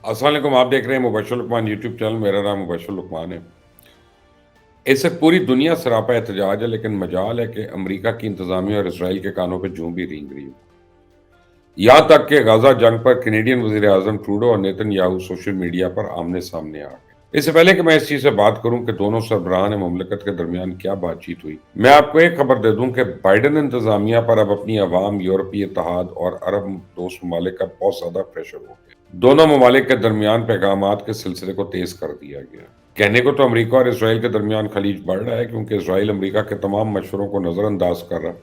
السلام علیکم، آپ دیکھ رہے ہیں مبشر لقمان یوٹیوب چینل. میرا نام مبشر لقمان ہے. اس وقت پوری دنیا سراپا احتجاج ہے، لیکن مجال ہے کہ امریکہ کی انتظامیہ اور اسرائیل کے کانوں پہ جوں بھی رینگ رہی ہو. یہاں تک کہ غزہ جنگ پر کینیڈین وزیر اعظم ٹروڈو اور نیتن یاہو سوشل میڈیا پر آمنے سامنے آ گئے. اس سے پہلے کہ میں اس چیز سے بات کروں کہ دونوں سربراہان مملکت کے درمیان کیا بات چیت ہوئی، میں آپ کو ایک خبر دے دوں کہ بائیڈن انتظامیہ پر اب اپنی عوام، یورپی اتحاد اور عرب دوست ممالک کا بہت زیادہ پریشر ہو گیا. دونوں ممالک کے درمیان پیغامات کے سلسلے کو تیز کر دیا گیا. کہنے کو تو امریکہ اور اسرائیل کے درمیان خلیج بڑھ رہا ہے، کیونکہ اسرائیل امریکہ کے تمام مشوروں کو نظر انداز کر رہا ہے.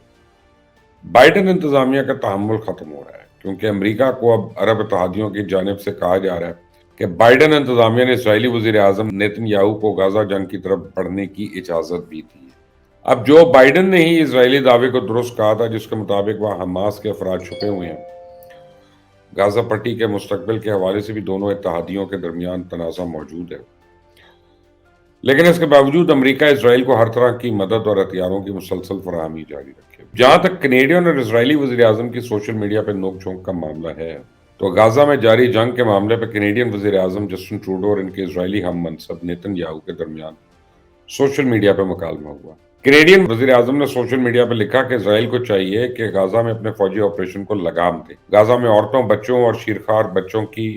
بائیڈن انتظامیہ کا تحمل ختم ہو رہا ہے، کیونکہ امریکہ کو اب عرب اتحادیوں کی جانب سے کہا جا رہا ہے کہ بائیڈن انتظامیہ نے اسرائیلی وزیر اعظم نیتن یاہو کو غزہ جنگ کی طرف بڑھنے کی اجازت بھی دی ہے. اب جو بائیڈن نے ہی اسرائیلی دعوے کو درست کہا تھا، جس کے مطابق وہاں حماس کے افراد چھپے ہوئے ہیں. غزہ پٹی کے مستقبل کے حوالے سے بھی دونوں اتحادیوں کے درمیان تنازع موجود ہے. لیکن اس کے باوجود امریکہ اسرائیل کو ہر طرح کی مدد اور ہتھیاروں کی مسلسل فراہمی جاری رکھے. جہاں تک کینیڈین اور اسرائیلی وزیر اعظم کی سوشل میڈیا پہ نوک جھونک کا معاملہ ہے، تو غزہ میں جاری جنگ کے معاملے پہ کینیڈین وزیر اعظم جسٹن ٹروڈو اور ان کے اسرائیلی ہم منصب نیتن یاہو کے درمیان سوشل میڈیا پہ مکالمہ ہوا. کینیڈین وزیر اعظم نے سوشل میڈیا پہ لکھا کہ اسرائیل کو چاہیے کہ غزہ میں اپنے فوجی آپریشن کو لگام دے. غزہ میں عورتوں، بچوں اور شیرخوار بچوں کی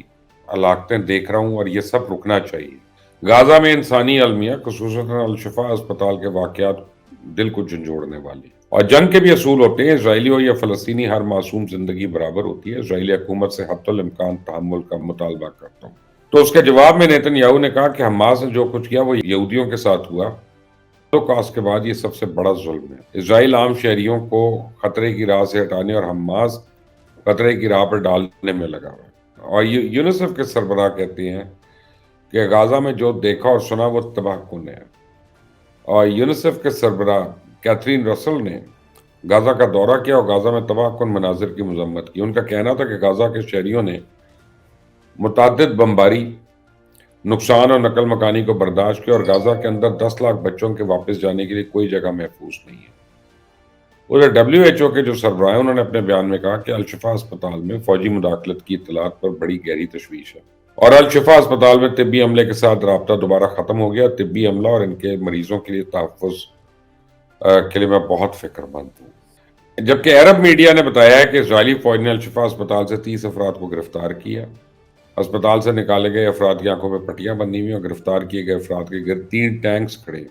ہلاکتیں دیکھ رہا ہوں اور یہ سب رکنا چاہیے. غزہ میں انسانی المیہ، خصوصاً الشفا اسپتال کے واقعات دل کو جھنجھوڑنے والے. اور جنگ کے بھی اصول ہوتے ہیں، اسرائیلی ہو یا فلسطینی، ہر معصوم زندگی برابر ہوتی ہے. اسرائیلی حکومت سے حتی الامکان تحمل کا مطالبہ کرتا ہوں. تو اس کے جواب میں نیتن یاہو نے کہا کہ حماس نے جو کچھ کیا وہ یہودیوں کے ساتھ ہوا. ہولوکاسٹ کے بعد یہ سب سے بڑا ظلم ہے. اسرائیل عام شہریوں کو خطرے کی راہ سے ہٹانے اور حماس خطرے کی راہ پر ڈالنے میں لگا ہوا ہے. اور یونیسیف کے سربراہ کہتے ہیں کہ غزہ میں جو دیکھا اور سنا وہ تباہ کن ہے. اور یونیسیف کے سربراہ کیتھرین رسل نے غزہ کا دورہ کیا اور غزہ میں تباہ کن مناظر کی مذمت کی. ان کا کہنا تھا کہ غزہ کے شہریوں نے متعدد بمباری، نقصان اور نقل مکانی کو برداشت کیا، اور غزہ کے اندر 10 لاکھ بچوں کے واپس جانے کے لیے کوئی جگہ محفوظ نہیں ہے. ادھر WHO کے جو سربراہ ہیں انہوں نے اپنے بیان میں کہا کہ الشفا اسپتال میں فوجی مداخلت کی اطلاعات پر بڑی گہری تشویش ہے، اور الشفا اسپتال میں طبی عملے کے ساتھ رابطہ دوبارہ ختم ہو گیا. طبی عملہ اور ان کے مریضوں کے لیے تحفظ کے لیے میں بہت فکر مند ہوں. جبکہ عرب میڈیا نے بتایا ہے کہ اسرائیلی فوج نے الشفا اسپتال سے 30 افراد کو گرفتار کیا. اسپتال سے نکالے گئے افراد کی آنکھوں پہ پٹیاں بندھی ہوئی اور گرفتار کیے گئے افراد کے گرد 3 ٹینکس کھڑے.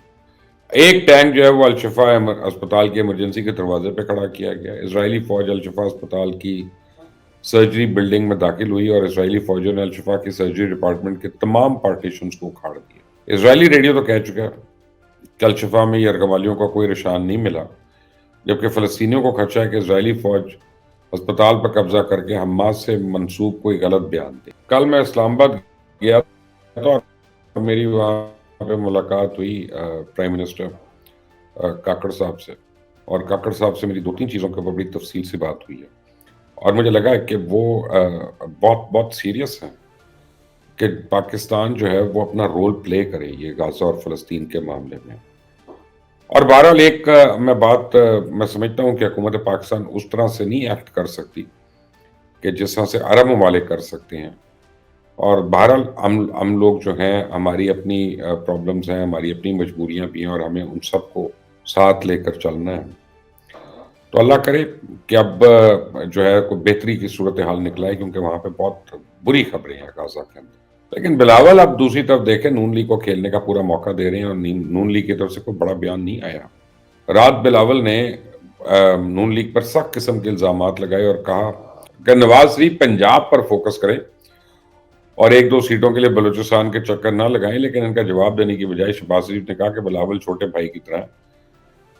ایک ٹینک جو ہے وہ الشفا اسپتال کے ایمرجنسی کے دروازے پہ کھڑا کیا گیا. اسرائیلی فوج الشفا اسپتال کی سرجری بلڈنگ میں داخل ہوئی اور اسرائیلی فوجوں نے الشفا کی سرجری ڈپارٹمنٹ کے تمام پارٹیشنز کو اکھاڑ دیا. اسرائیلی ریڈیو تو کہہ چکا ہے کہ الشفا میں یرغمالیوں کا کوئی نشان نہیں ملا، جبکہ فلسطینیوں کو خدشہ ہے کہ اسرائیلی فوج اسپتال پر قبضہ کر کے حماس سے منسوب کوئی غلط بیان دے. کل میں اسلام آباد گیا تھا اور میری وہاں پہ ملاقات ہوئی پرائم منسٹر کاکڑ صاحب سے، اور کاکڑ صاحب سے میری 2-3 چیزوں کے اوپر بڑی تفصیل سے بات ہوئی ہے. اور مجھے لگا ہے کہ وہ بہت بہت سیریس ہیں کہ پاکستان جو ہے وہ اپنا رول پلے کرے یہ غزہ اور فلسطین کے معاملے میں. اور بہرحال ایک میں سمجھتا ہوں کہ حکومت پاکستان اس طرح سے نہیں ایکٹ کر سکتی کہ جس طرح سے عرب ممالک کر سکتے ہیں. اور بہرحال ہم لوگ جو ہیں، ہماری اپنی پرابلمز ہیں، ہماری اپنی مجبوریاں بھی ہیں، اور ہمیں ان سب کو ساتھ لے کر چلنا ہے. تو اللہ کرے کہ اب جو ہے کوئی بہتری کی صورتحال نکلا ہے، کیونکہ وہاں پہ بہت بری خبریں ہیں غزہ کے اندر. لیکن بلاول اب دوسری طرف دیکھیں، نون لیگ کو کھیلنے کا پورا موقع دے رہے ہیں، اور نون لیگ کی طرف سے کوئی بڑا بیان نہیں آیا. رات بلاول نے نون لیگ پر سخت قسم کے الزامات لگائے اور کہا کہ نواز شریف پنجاب پر فوکس کریں اور 1-2 سیٹوں کے لیے بلوچستان کے چکر نہ لگائیں. لیکن ان کا جواب دینے کی بجائے شہباز شریف نے کہا کہ بلاول چھوٹے بھائی کی طرح،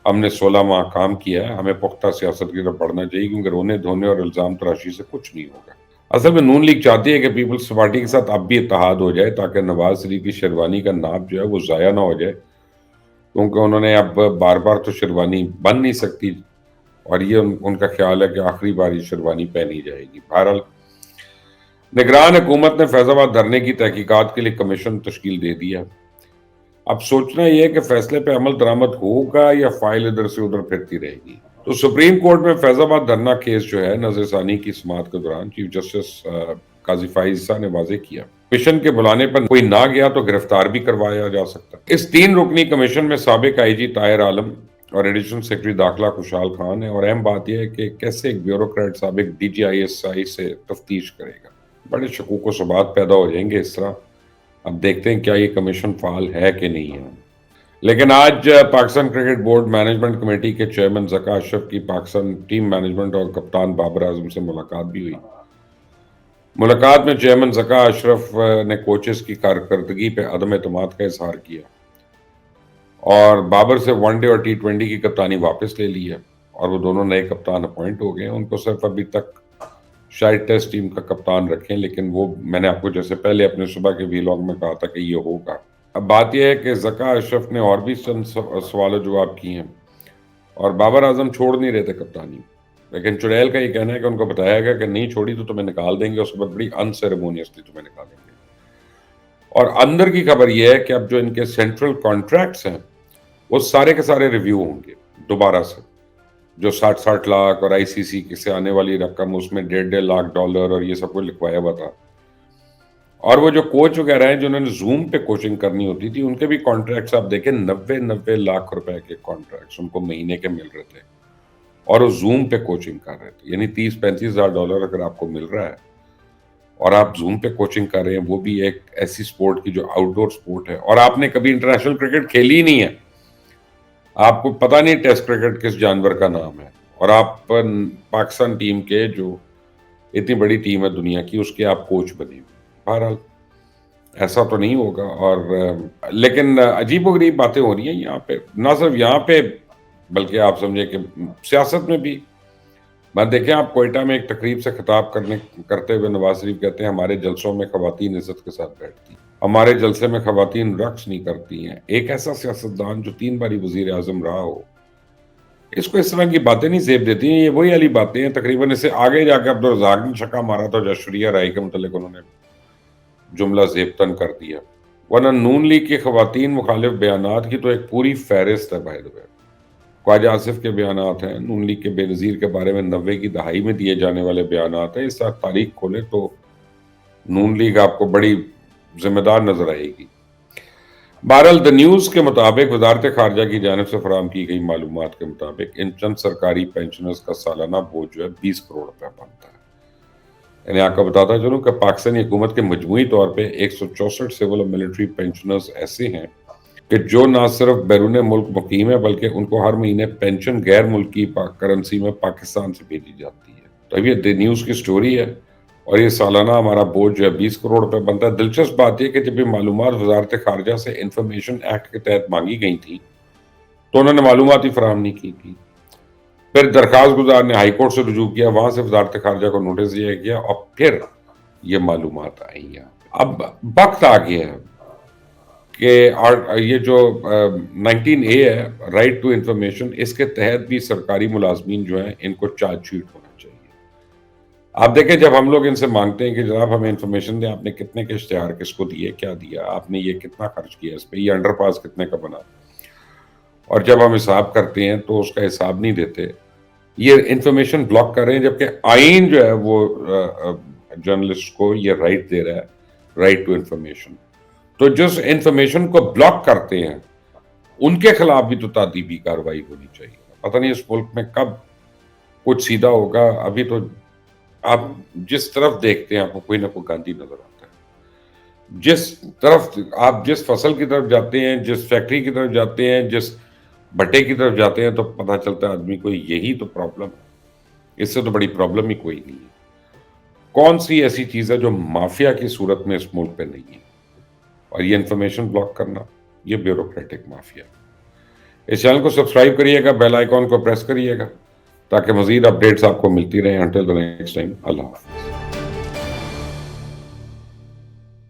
ہم نے 16 ماہ کام کیا ہے، ہمیں پختہ سیاست کی طرف بڑھنا چاہیے، کیونکہ رونے دھونے اور الزام تراشی سے کچھ نہیں ہوگا. اصل میں نون لیگ چاہتی ہے کہ پیپلز پارٹی کے ساتھ اب بھی اتحاد ہو جائے، تاکہ نواز شریف کی شیروانی کا ناپ جو ہے وہ ضائع نہ ہو جائے، کیونکہ انہوں نے اب بار بار تو شیروانی بن نہیں سکتی، اور یہ ان کا خیال ہے کہ آخری بار یہ شیروانی پہنی جائے گی. بہرحال نگران حکومت نے فیض آباد دھرنے کی تحقیقات کے لیے کمیشن تشکیل دے دیا. اب سوچنا یہ ہے کہ فیصلے پہ عمل درآمد ہوگا یا فائل ادھر سے ادھر پھرتی رہے گی. تو سپریم کورٹ میں فیض آباد دھرنا کیس جو ہے نظر ثانی کی سماعت کے دوران چیف جسٹس قاضی فائز عیسیٰ نے واضح کیا مشن کے بلانے پر کوئی نہ گیا تو گرفتار بھی کروایا جا سکتا ہے۔ اس 3 رکنی کمیشن میں سابق آئی جی طاہر عالم اور ایڈیشنل سیکرٹری داخلہ خوشحال خان ہے، اور اہم بات یہ ہے کہ کیسے ایک بیوروکریٹ سابق D G I S I سے تفتیش کرے گا۔ بڑے شکوک و شبہات پیدا ہو جائیں گے اس طرح۔ اب دیکھتے ہیں کیا یہ کمیشن فعال ہے کہ نہیں ہے۔ لیکن آج Pakistan cricket board management committee کے چیئرمین ذکا اشرف کی پاکستان ٹیم مینجمنٹ اور کپتان بابر اعظم سے ملاقات بھی ہوئی۔ ملاقات میں چیئرمین ذکا اشرف نے کوچز کی کارکردگی پہ عدم اعتماد کا اظہار کیا اور بابر سے ون ڈے اور T20 کی کپتانی واپس لے لی ہے، اور وہ دونوں نئے کپتان اپوائنٹ ہو گئے ہیں۔ ان کو صرف ابھی تک شاید ٹیسٹ ٹیم کا کپتان رکھیں، لیکن وہ میں نے آپ کو جیسے پہلے اپنے صبح کے ویلاگ میں کہا تھا کہ یہ ہوگا۔ اب بات یہ ہے کہ ذکا اشرف نے اور بھی چند سوال و جواب کیے ہیں، اور بابر اعظم چھوڑ نہیں رہے تھے کپتانی، لیکن چڑیل کا یہ کہنا ہے کہ ان کو بتایا گیا کہ نہیں چھوڑی تو تمہیں نکال دیں گے، اس کے بعد بڑی انسیریمونیسلی تمہیں نکالیں گے۔ اور اندر کی خبر یہ ہے کہ اب جو ان کے سینٹرل کانٹریکٹس ہیں وہ سارے کے سارے ریویو ہوں گے دوبارہ سے، جو 60 لاکھ اور آئی سی سی سے آنے والی رقم، اس میں $1.5 لاکھ اور یہ سب کچھ لکھوایا ہوا تھا۔ اور وہ جو کوچ وغیرہ ہیں جنہوں نے زوم پہ کوچنگ کرنی ہوتی تھی، ان کے بھی کانٹریکٹس آپ دیکھیں 90 لاکھ روپے کے کانٹریکٹس ان کو مہینے کے مل رہے تھے، اور وہ زوم پہ کوچنگ کر رہے تھے۔ یعنی $30-35,000 اگر آپ کو مل رہا ہے اور آپ زوم پہ کوچنگ کر رہے ہیں، وہ بھی ایک ایسی سپورٹ کی جو آؤٹ ڈور سپورٹ ہے، اور آپ نے کبھی انٹرنیشنل کرکٹ کھیلی ہی نہیں ہے، آپ کو پتہ نہیں ٹیسٹ کرکٹ کس جانور کا نام ہے، اور آپ پاکستان ٹیم کے جو اتنی بڑی ٹیم ہے دنیا کی، اس کے آپ کوچ بنے ہوئے۔ بہرحال ایسا تو نہیں ہوگا، اور لیکن عجیب و غریب باتیں ہو رہی ہیں یہاں پہ، نہ صرف یہاں پہ بلکہ آپ سمجھیں کہ سیاست میں بھی۔ میں دیکھیں، آپ کوئٹہ میں ایک تقریب سے خطاب کرتے ہوئے نواز شریف کہتے ہیں ہمارے جلسوں میں خواتین عزت کے ساتھ بیٹھتی ہیں، ہمارے جلسے میں خواتین رقص نہیں کرتی ہیں۔ ایک ایسا سیاستدان جو 3 باری وزیر اعظم رہا ہو، اس کو اس طرح کی باتیں نہیں زیب دیتی ہیں۔ یہ وہی والی باتیں ہیں، تقریباً اس سے آگے جا کے عبدالرزاق نے چھکا مارا تھا جو ایشوریہ رائے کے متعلق انہوں نے جملہ زیبتن کر دیا، ورنہ نون لیگ کی خواتین مخالف بیانات کی تو ایک پوری فہرست ہے۔ بائی دی وے، خواجہ آصف کے بیانات ہیں، نون لیگ کے بے نظیر کے بارے میں 90 کی دہائی میں دیے جانے والے بیانات ہیں۔ اس طرح تاریخ کھولے تو نون لیگ آپ کو بڑی ذمہ دار نظر آئے گی۔ بہرحال دی نیوز کے مطابق وزارت خارجہ کی جانب سے فراہم کی گئی معلومات کے مطابق ان چند سرکاری پینشنرز کا سالانہ بوجھ جو ہے 20 کروڑ روپے بنتا ہے۔ یعنی آپ کو بتاتا چلوں کہ پاکستانی حکومت کے مجموعی طور پہ 164 سول اور ملٹری پینشنرز ایسے ہیں کہ جو نہ صرف بیرون ملک مقیم ہے، بلکہ ان کو ہر مہینے پینشن غیر ملکی کرنسی میں پاکستان سے بھیجی جاتی ہے۔ تو اب یہ دی نیوز کی سٹوری ہے، اور یہ سالانہ ہمارا بوجھ جو ہے 20 کروڑ روپے بنتا ہے۔ دلچسپ بات یہ کہ جب یہ معلومات وزارت خارجہ سے انفارمیشن ایکٹ کے تحت مانگی گئی تھی تو انہوں نے معلومات ہی فراہم نہیں کی تھی۔ پھر درخواست گزار نے ہائی کورٹ سے رجوع کیا، وہاں سے وزارت خارجہ کو نوٹس دیا گیا، اور پھر یہ معلومات آئی ہیں۔ اب وقت آ گیا ہے کہ یہ جو 19A ہے، رائٹ ٹو انفارمیشن، اس کے تحت بھی سرکاری ملازمین جو ہیں ان کو چارج شیٹ ہونا چاہیے۔ آپ دیکھیں، جب ہم لوگ ان سے مانگتے ہیں کہ جناب ہمیں انفارمیشن دیں، آپ نے کتنے کے اشتہار کس کو دیے، کیا دیا، آپ نے یہ کتنا خرچ کیا اس پہ، یہ انڈر پاس کتنے کا بنا، اور جب ہم حساب کرتے ہیں تو اس کا حساب نہیں دیتے، یہ انفارمیشن بلاک کر رہے ہیں، جبکہ آئین جو ہے وہ جرنلسٹ کو یہ رائٹ دے رہا ہے، رائٹ ٹو انفارمیشن۔ تو جس انفارمیشن کو بلاک کرتے ہیں ان کے خلاف بھی تو تعدیبی کارروائی ہونی چاہیے۔ پتہ نہیں اس ملک میں کب کچھ سیدھا ہوگا۔ ابھی تو آپ جس طرف دیکھتے ہیں آپ کو کوئی نہ کوئی گاندھی نظر آتا ہے۔ جس طرف آپ جس فصل کی طرف جاتے ہیں، جس فیکٹری کی طرف جاتے ہیں، جس بھٹے کی طرف جاتے ہیں، تو پتہ چلتا ہے آدمی کو یہی تو پرابلم ہے، اس سے تو بڑی پرابلم ہی کوئی نہیں ہے۔ کون سی ایسی چیز ہے جو مافیا کی صورت میں اس ملک پہ نہیں ہے؟ اور یہ انفارمیشن بلاک کرنا، یہ بیوروکریٹک مافیا۔ اس چینل کو سبسکرائب کریے گا، بیل آئیکن کو پریس کریے گا تاکہ مزید اپڈیٹس آپ کو ملتی رہیں۔ انٹل دی نیکسٹ ٹائم، اللہ حافظ۔